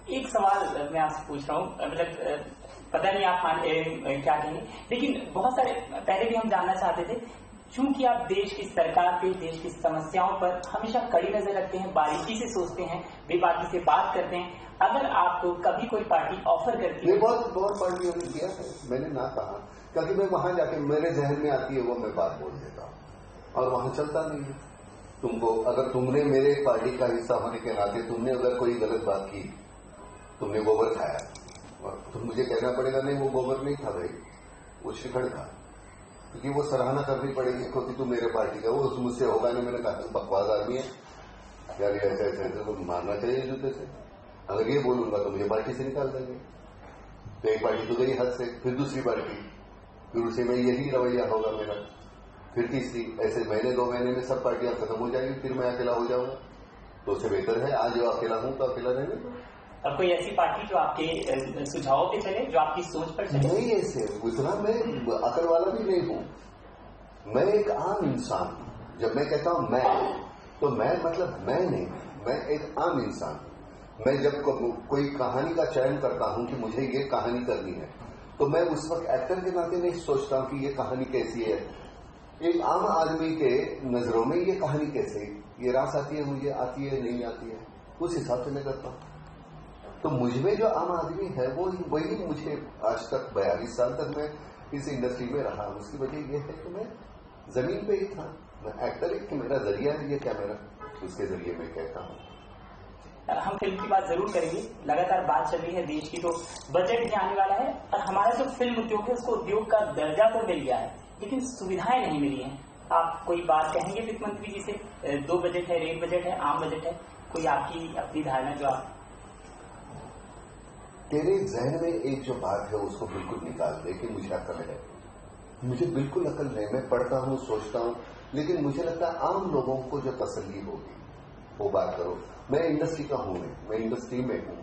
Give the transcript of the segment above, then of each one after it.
एक सवाल मैं आपसे पूछ रहा हूँ, मतलब पता नहीं आप क्या कहेंगे, लेकिन बहुत सारे पहले भी हम जानना चाहते थे, चूंकि आप देश की सरकार पे, देश की समस्याओं पर हमेशा कड़ी नजर रखते हैं, बारीकी से सोचते हैं, बेबाकी से बात करते हैं, अगर आपको कभी कोई पार्टी ऑफर करती है? बहुत पार्टियों ने किया है, मैंने ना कहा, क्योंकि मैं वहां जाके मेरे जहन में आती है वो मैं बात बोल देता हूं और वहां चलता नहीं है। तुमको अगर तुमने मेरे पार्टी का हिस्सा होने के नाते तुमने अगर कोई गलत बात की, तुमने गोबर खाया और तुम मुझे कहना पड़ेगा नहीं वो गोबर नहीं था भाई, वो शिखंड था, क्योंकि वो सराहना करनी पड़ेगी क्योंकि तुम मेरे पार्टी का, वो मुझसे होगा नहीं। मैंने कहा बकवास आदमी है यार, ऐसे ऐसे तो मारना चाहिए जूते से। अगर ये बोलूंगा तो मुझे पार्टी से निकाल देंगे। तो एक पार्टी तो गई हद से, फिर दूसरी पार्टी, फिर उसे में यही रवैया होगा मेरा, फिर तीसरी, ऐसे महीने 2 महीने में सब पार्टियां खत्म हो जाएंगी, फिर मैं अकेला हो जाऊंगा। तो उससे बेहतर है आज जो अकेला हूं तो अकेला रहने दो। और कोई ऐसी पार्टी जो आपके सुझावों पे चले, जो आपकी सोच पर चले? नहीं, ऐसे उतना मैं अकल वाला भी नहीं हूं, मैं एक आम इंसान हूं। जब मैं कहता हूं मैं, तो मैं मतलब मैं नहीं, मैं एक आम इंसान हूं। मैं जब कोई कहानी का चयन करता हूं कि मुझे ये कहानी करनी है, तो मैं उस वक्त एक्टर के नाते नहीं सोचता हूं कि ये कहानी कैसी है। एक आम आदमी के नजरों में ये कहानी कैसे है, ये रास आती है, मुझे आती है, नहीं आती है, उस हिसाब से मैं करता हूं। तो मुझमें जो आम आदमी है वो वही मुझे आज तक 42 साल तक मैं इस इंडस्ट्री में रहा। उसकी वजह यह है कि मैं जमीन पे ही था, मैं एक्टर एक मेरा जरिया है ये कैमरा, उसके जरिए मैं कहता हूं। हम फिल्म की बात जरूर करेंगे, लगातार बात चल रही है देश की, तो बजट भी आने वाला है और हमारा जो फिल्म उद्योग है उसको उद्योग का दर्जा तो मिल गया है, लेकिन सुविधाएं नहीं मिली हैं। आप कोई बात कहेंगे वित्त मंत्री जी से? 2 बजट है, रेल बजट है, आम बजट है, कोई आपकी अपनी धारणा जो आप? तेरे जहन में एक जो बात है उसको बिल्कुल निकाल दे कि मुझे अकल है। मुझे बिल्कुल अकल नहीं, मैं पढ़ता हूं, सोचता हूं, लेकिन मुझे लगता है आम लोगों को जो तसल्ली होगी वो बात करो। मैं इंडस्ट्री का हूं नहीं, मैं इंडस्ट्री में हूं,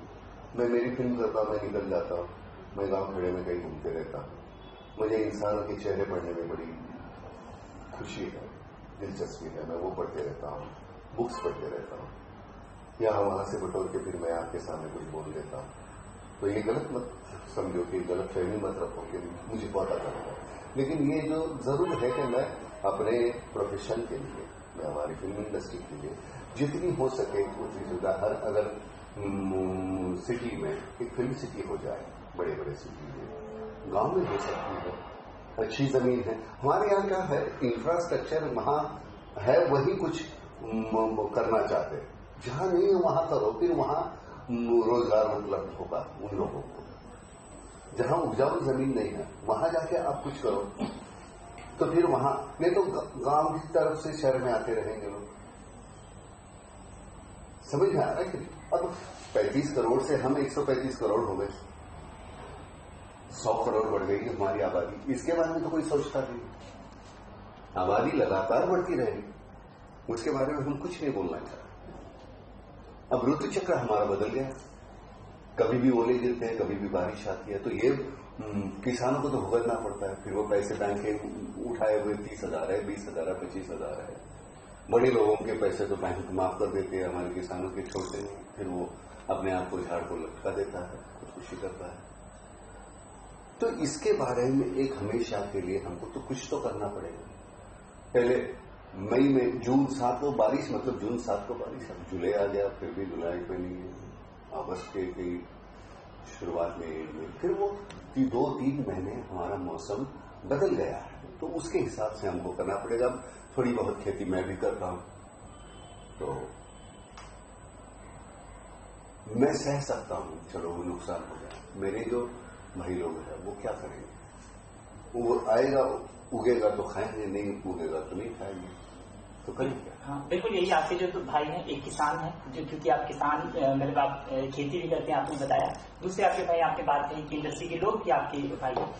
मैं मेरी फिल्म करता हूं, मैं निकल जाता हूं, मैं गांव खेड़े में कहीं घूमते रहता हूं। मुझे इंसानों के चेहरे पढ़ने में बड़ी खुशी है, दिलचस्पी है, मैं वो पढ़ते रहता हूं, बुक्स पढ़ते रहता हूं, यहां वहां से बटोर के फिर मैं आपके सामने कुछ बोल देता हूं। तो ये गलत मत समझो कि गलत फहमी मत रखो कि मुझे बहुत आता है, लेकिन ये जो जरूर है कि मैं अपने प्रोफेशन के लिए, मैं हमारी फिल्म इंडस्ट्री के लिए जितनी हो सके उतनी सुविधा, हर अगर सिटी में एक फिल्म सिटी हो जाए, बड़े बड़े सिटी में, गांव में हो सकती है, अच्छी जमीन है। हमारे यहाँ क्या है, इंफ्रास्ट्रक्चर वहां है, वही कुछ करना चाहते हैं, जहां नहीं है वहां करो, फिर वहां रोजगार उपलब्ध होगा उन लोगों को। जहां उपजाऊ जमीन नहीं है वहां जाके आप कुछ करो, तो फिर वहां नहीं तो गांव की तरफ से शहर में आते रहेंगे लोग। समझ में आ रहा है कि अब 35 करोड़ से हम 135 करोड़ हो गए, 100 करोड़ बढ़ गई हमारी आबादी। इसके बारे में तो कोई सोचता नहीं, आबादी लगातार बढ़ती रहेगी, उसके बारे में हम कुछ नहीं बोलना चाहते। अब ऋतु चक्र हमारा बदल गया, कभी भी ओले गिरते हैं, कभी भी बारिश आती है, तो ये किसानों को तो भुगतना पड़ता है। फिर वो पैसे बैंक के उठाए हुए 30,000 है, 20,000 है, 25,000 है, बड़े लोगों के पैसे तो बैंक माफ कर देते हैं, हमारे किसानों के छोटे नहीं, फिर वो अपने आप को झाड़ को लटका देता है, खुदकुशी करता है। तो इसके बारे में एक हमेशा के लिए हमको तो कुछ तो करना पड़ेगा। पहले मई में जून 7 को बारिश, मतलब जून 7 को बारिश, अब जुलाई आ गया, फिर भी जुलाई पे नहीं है, अगस्त के शुरुआत में, फिर वो 2-3 महीने हमारा मौसम बदल गया है, तो उसके हिसाब से हमको करना पड़ेगा। अब थोड़ी बहुत खेती मैं भी करता हूं, तो मैं सह सकता हूं, चलो वो नुकसान हो जाए। मेरे जो भाई लोग हैं वो क्या करेंगे, वो आएगा उगेगा तो खाएंगे, नहीं उगेगा तो नहीं खाएंगे, तो करेंगे। हाँ बिल्कुल, यही आपके जो भाई हैं, एक किसान है जो, क्योंकि आप किसान मतलब आप खेती भी करते हैं, आपने बताया, दूसरे आपके भाई, आपने बात कही कि इंडस्ट्री के लोग भी आपके भाई हैं।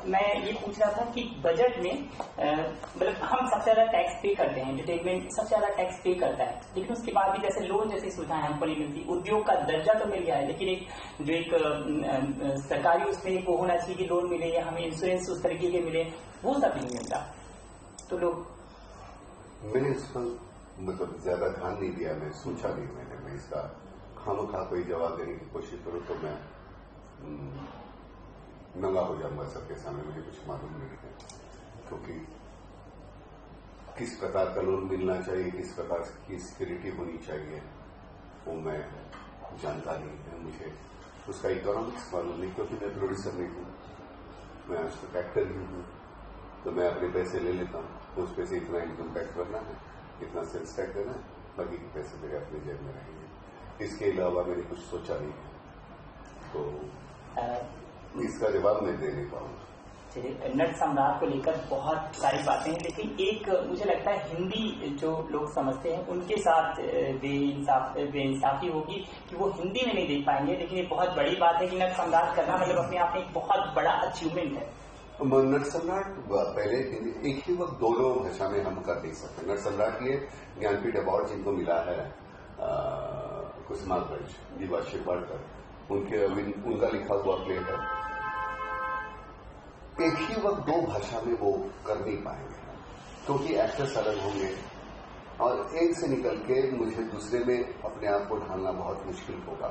मैं ये पूछ रहा था कि बजट में मतलब हम सबसे ज्यादा टैक्स पे करते हैं, एंटरटेनमेंट सबसे ज्यादा टैक्स पे करता है, लेकिन उसके बाद भी जैसे लोन जैसी सुविधाएं हमको नहीं मिलती। उद्योग का दर्जा तो मिल गया है, लेकिन एक जो एक सरकारी उसमें एक वो होना चाहिए कि लोन मिले या हमें इंश्योरेंस उस तरीके के मिले, वो सब नहीं मिलता। तो लोग, मैंने इस पर मतलब ज्यादा ध्यान नहीं दिया, मैं सोचा नहीं, मैं इसका खामखा कोई जवाब देने की कोशिश करूं तो मैं नंगा हो जाऊंगा सबके सामने। मुझे कुछ मालूम नहीं है, क्योंकि किस प्रकार का लोन मिलना चाहिए, किस प्रकार की सिक्योरिटी होनी चाहिए, वो मैं जानता नहीं है। मुझे उसका इकोनॉमिक्स मालूम नहीं, क्योंकि मैं प्रोड्यूसर नहीं हूं, मैं आज तक एक्टर ही हूं। तो मैं अपने पैसे ले लेता हूं, उस पैसे इतना इनकम टैक्स भरना है, इतना सेल्स टैक्स देना है, बाकी के पैसे मेरे अपने जेब में रहेंगे। इसके अलावा मैंने कुछ सोचा नहीं है, तो इसका जवाब मैं दे नहीं पाऊंगा। चलिए, नट सम्राट को लेकर बहुत सारी बातें हैं, लेकिन एक मुझे लगता है हिंदी जो लोग समझते हैं उनके साथ बेइंसाफी होगी कि वो हिंदी में नहीं देख पाएंगे। लेकिन ये बहुत बड़ी बात है कि नट सम्राट करना मतलब अपने आप में एक बहुत बड़ा अचीवमेंट है। नट सम्राट पहले हिंदी एक ही वक्त दोनों भाषा में हम कर नहीं सकते। नट सम्राट ये ज्ञानपीठ अवार्ड जिनको मिला है कुसुमाग्रज दीवा शिरवाडकर, उनका लिखा हुआ प्ले है। एक ही वक्त दो भाषा में वो कर नहीं पाएंगे, क्योंकि एक्टर्स अलग होंगे और एक से निकल के मुझे दूसरे में अपने आप को ढालना बहुत मुश्किल होगा।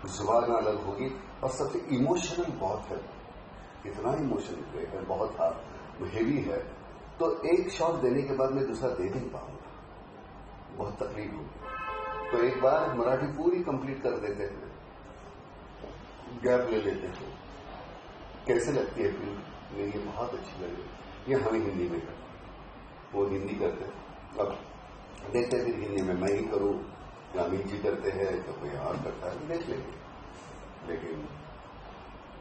जुबान अलग होगी और सबसे इमोशनल बहुत है, इतना इमोशनल प्ले है, बहुत हेवी है। तो एक शॉट देने के बाद मैं दूसरा दे नहीं पाऊंगा, बहुत तकलीफ होगी। तो एक बार मराठी पूरी कंप्लीट कर देते हैं, गैप ले लेते हैं। कैसे लगती है फिल्म? नहीं, ये बहुत अच्छी लगी, ये हमें हिंदी में करते, वो हिंदी करते हैं। अब देखते फिर हिंदी में मैं ही करूं या अमित जी करते हैं तो कोई और करता है, देख लेंगे। लेकिन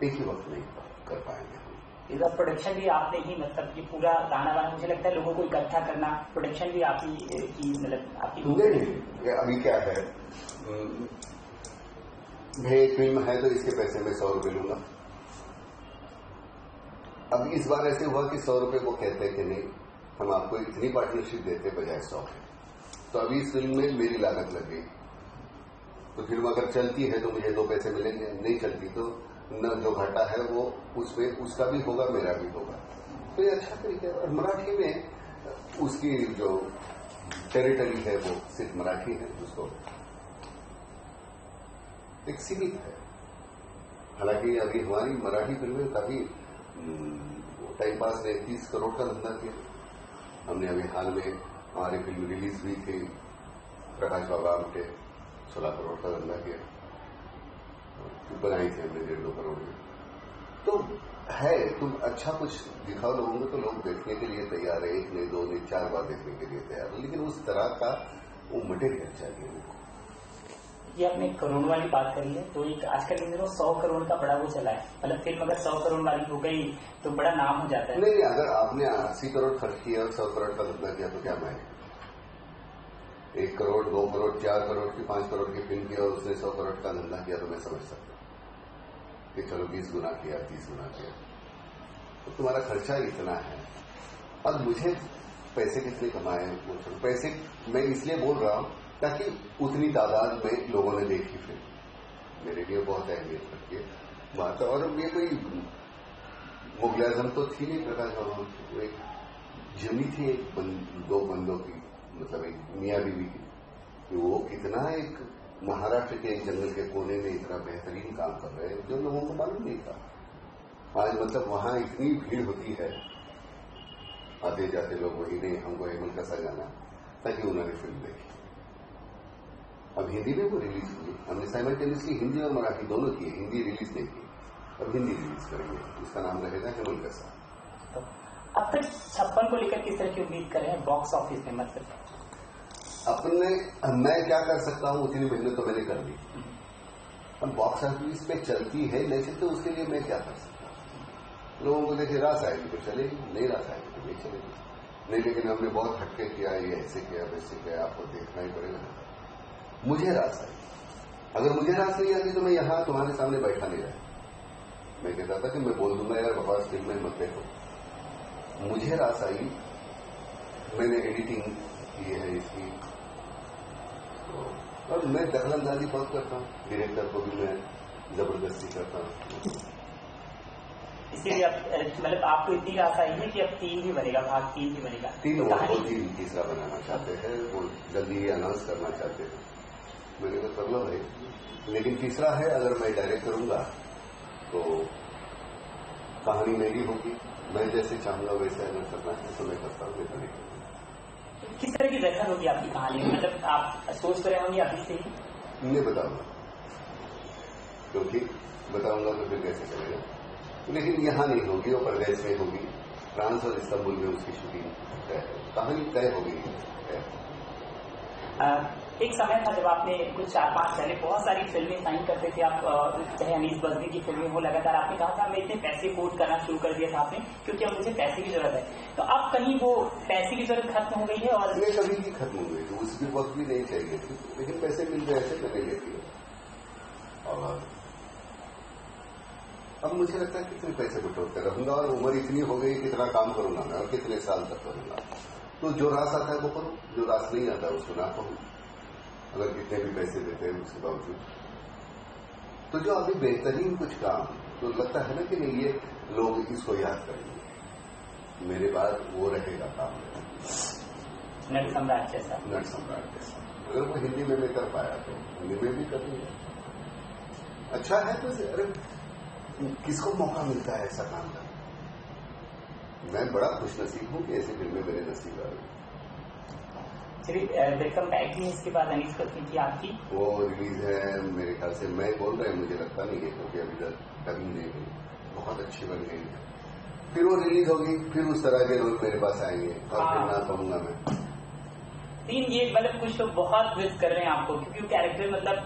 एक ही वक्त नहीं कर पाएंगे। इसका प्रोडक्शन भी आपने ही, मतलब कि पूरा गाना वाना मुझे लगता है लोगों को इकट्ठा करना, प्रोडक्शन भी आपकी की, मतलब आपकी नहीं। अभी क्या है, भाई फिल्म है तो इसके पैसे में 100 रुपये लूंगा। अब इस बार ऐसे हुआ कि 100 रुपये को कहते हैं कि नहीं, हम आपको इतनी पार्टनरशिप देते बजाय 100 के। तो अभी इस फिल्म में मेरी लागत लग गई, तो फिल्म अगर चलती है तो मुझे 2 पैसे मिलेंगे, नहीं चलती तो न जो घाटा है वो उसमें उसका भी होगा, मेरा भी होगा। तो ये अच्छा तरीका है। और मराठी में उसकी जो टेरिटरी है वो सिर्फ मराठी है, उसको एक सीमित है। हालांकि अभी हमारी मराठी फिल्में काफी टाइम पास ने 30 करोड़ का धंधा किया। हमने अभी हाल में हमारी फिल्म रिलीज हुई थी प्रकाश बाबा के 16 करोड़ का धंधा किया, बनाई थी हमने 1.5-2 करोड़ में। तो है, तुम अच्छा कुछ दिखाओ लोगों को तो लोग देखने के लिए तैयार है, 1 नहीं 2 नहीं 4 बार देखने के लिए तैयार है। लेकिन उस तरह का वो मटेरियल चाहिए उनको। ये आपने करोड़ वाली बात करी है, तो एक आजकल इन दिनों 100 करोड़ का बड़ा वो चला है, मतलब फिल्म अगर 100 करोड़ वाली हो गई तो बड़ा नाम हो जाता है। नहीं, अगर आपने 80 करोड़ खर्च किया और 100 करोड़ का धंधा किया तो क्या मायने? 1 करोड़ 2 करोड़ 4 करोड़ की 5 करोड़ की फिल्म किया और उसने 100 करोड़ का धंधा किया तो मैं समझ सकता हूं कि चलो 20 गुना किया 30 गुना किया, तो तुम्हारा खर्चा इतना है। और मुझे पैसे कितने कमाए, पैसे मैं इसलिए बोल रहा हूं ताकि उतनी तादाद में लोगों ने देखी फिल्म, मेरे लिए बहुत अहमियत रखती है बात। और ये कोई मुगल आजम तो थी नहीं प्रकाश बाबा, वो एक जमी थी, एक 2 बंदों की, मतलब एक मियां बीवी की, कि वो कितना एक महाराष्ट्र के एक जंगल के कोने में इतना बेहतरीन काम कर रहे हैं जो लोगों को मालूम नहीं था। आज मतलब वहां इतनी भीड़ होती है, आते जाते लोग वही नहीं हमको हेमल का सजाना, ताकि उन्होंने फिल्म देखी। अब हिंदी में वो रिलीज हुई, हमने साइमल्टेनियसली हिंदी और मराठी दोनों किए, हिंदी रिलीज नहीं की, अब हिंदी रिलीज करेंगे, उसका नाम रहेगा हेमल का साथ। तो अब तक 56 को लेकर किस तरह की उम्मीद कर रहे हैं बॉक्स ऑफिस में? मतलब अपने मैं क्या कर सकता हूं, उतनी मेहनत तो मैंने कर ली। अब बॉक्स ऑफिस पे चलती है नहीं चलती तो उसके लिए मैं क्या कर सकता हूं? लोगों को देखे रास आएगी तो चलेगी, नहीं रास आएगी तो नहीं चलेगी। नहीं, लेकिन हमने बहुत हटके किया, ये ऐसे किया वैसे किया, आपको देखना ही पड़ेगा। मुझे रास आई, अगर मुझे रास नहीं आती तो मैं यहां तुम्हारे सामने बैठा नहीं रहा। मैं कहता था कि मैं बोल दूंगा यार बकवास फिल्म में मत देखो। मुझे रास आई, मैंने एडिटिंग की है इसकी, और मैं दखलंदाजी बहुत करता हूँ, डायरेक्टर को भी मैं जबरदस्ती करता हूँ। इसीलिए मतलब आपको इतनी रास आई है कि अब 3 भी बनेगा, भाग 3 भी बनेगा। 3 और 3 तीसरा बनाना चाहते हैं, वो जल्दी ही अनाउंस करना चाहते हैं। मैंने कहा कर लो भाई, लेकिन तीसरा है अगर मैं डायरेक्ट करूंगा तो कहानी मेरी होगी, मैं जैसे चाहूंगा वैसे अगर करना है तो मैं करता हूँ, मैं नहीं करूंगा। किस तरह की दखल होगी आपकी कहानी में? मतलब आप सोच कर रहे होंगे अभी से ही? नहीं बताऊंगा, क्योंकि बताऊंगा तो फिर कैसे चलेगा। लेकिन यहाँ नहीं होगी, वो परदेश में होगी, फ्रांस और इस्तांबुल में उसकी शूटिंग कहानी तय होगी। एक समय था जब आपने कुछ 4-5 पहले बहुत सारी फिल्में साइन करते थे आप, चाहे अनीस बज्मी की फिल्में हो, लगातार आपने कहा था मैं इतने पैसे कोट करना शुरू कर दिया था आपने, क्योंकि अब मुझे पैसे की जरूरत है। तो अब कहीं वो पैसे की जरूरत खत्म हो गई है? और नहीं, कभी की खत्म हो गई, तो उसकी वक्त भी नहीं चाहिए थी, लेकिन पैसे मिल गए ऐसे मैंने लेती है। और अब मुझे लगता है कितने पैसे को ठोकते रहूंगा, और उम्र इतनी हो गई कितना काम करूंगा मैं और कितने साल तक करूंगा। तो जो रास आता है वो करूं, जो रास नहीं आता है उसको ना करूं, अगर कितने भी पैसे देते हैं उसके बावजूद। तो जो अभी बेहतरीन कुछ काम तो लगता है ना कि नहीं ये लोग इसको याद करेंगे, मेरे बाद वो रहेगा काम, नट सम्राट जैसा। नट सम्राट जैसा अगर वो हिंदी में मैं कर पाया तो हिंदी में भी कर लूंगा। अच्छा है तो अरे किसको मौका मिलता है ऐसा काम करने? मैं बड़ा खुशनसीब हूं कि ऐसी फिल्में मेरे नसीब आ रही। चलिए, वेलकम बैक भी इसके बाद अनीस बज्मी की आपकी वो रिलीज है मेरे ख्याल से, मैं बोल रहा हूं मुझे लगता नहीं है क्योंकि अभी तक कभी नहीं गई, बहुत अच्छी बन गई। फिर वो रिलीज होगी, फिर उस तरह के रोल मेरे पास आएंगे और फिर ना कहूंगा मैं। तीन ये मतलब कुछ लोग बहुत मिस कर रहे हैं आपको, क्योंकि वो कैरेक्टर मतलब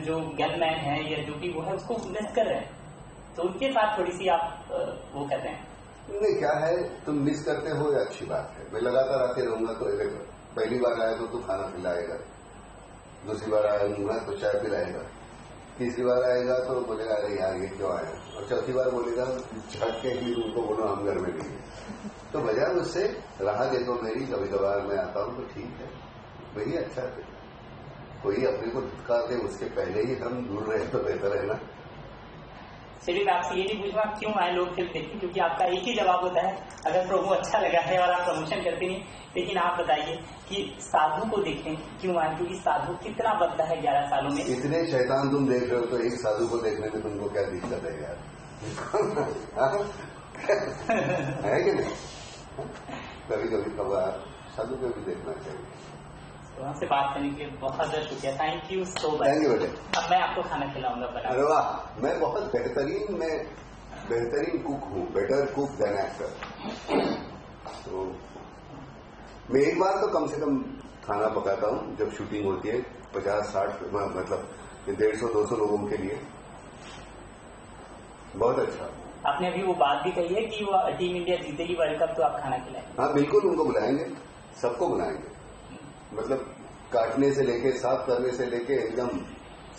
जो गनमैन है या जो भी वो है उसको मिस कर रहे हैं, तो उनके साथ थोड़ी सी आप वो कहते हैं। नहीं, क्या है तुम मिस करते हो या अच्छी बात है, मैं लगातार आते रहूंगा। तो पहली बार आया तो तू खाना खिलाएगा, दूसरी बार आऊंगा तो चाय पिलाएगा, तीसरी बार आएगा तो बोलेगा अरे यार ये क्यों आया, और चौथी बार बोलेगा झट के ही तुमको बोलो हम घर में नहीं है। तो बजाय उससे राह देखो मेरी, कभी कभार मैं आता हूं तो ठीक है, वही अच्छा है। कोई अपने को धुतकार दे उसके पहले ही हम दूर रहे तो बेहतर है ना। चलिए, मैं आपसे ये नहीं पूछूंगा क्यों आए लोग फिल्म देखने, क्योंकि आपका एक ही जवाब होता है अगर प्रोमो अच्छा लगा है और आप प्रमोशन करते नहीं। लेकिन आप बताइए कि साधु को देखें क्यों आए, क्योंकि साधु कितना बदला है 11 सालों में। इतने शैतान तुम देख रहे हो तो एक साधु को देखने में तुमको क्या दिक्कत है यार? है कि नहीं? कभी कभी कभार साधु को भी देखना चाहिए। तो हमसे बात करने के लिए बहुत बहुत शुक्रिया, thank you so much. Thank you बेटे। अब मैं आपको खाना खिलाऊंगा बना। अरे वाह, मैं बहुत बेहतरीन कुक हूँ, बेटर कुक देन एक्टर। तो मैं एक बार तो कम से कम खाना पकाता हूँ जब शूटिंग होती है, 50-60 मतलब 150-200 लोगों के लिए। बहुत अच्छा। आपने अभी वो बात भी कही है कि वो टीम इंडिया जीतेगी वर्ल्ड कप तो आप खाना खिलाएंगे? हाँ बिल्कुल, उनको बुलाएंगे, सबको बुलाएंगे, मतलब काटने से लेके साफ करने से लेके एकदम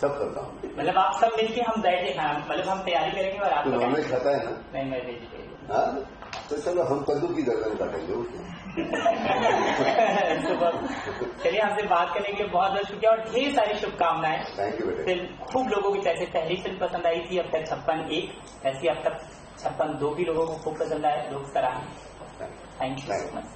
सब करता हूँ। मतलब आप सब मिलके हम बैठ के खाना, मतलब हम तैयारी करेंगे और आप तो नॉनवेज खाता है ना? नहीं, मैं वेजिटेरियन। हाँ तो चलो हम कद्दू की गर्दन काटेंगे उसमें। चलिए, हमसे बात करने के लिए बहुत बहुत शुक्रिया और ढेर सारी शुभकामनाएं। थैंक यू बेटे। फिल्म खूब लोगों की, जैसे पहली फिल्म पसंद आई थी अब तक 56-1, ऐसी अब तक 56-2 भी लोगों को खूब पसंद आए, लोग सराहे। Thank you so much.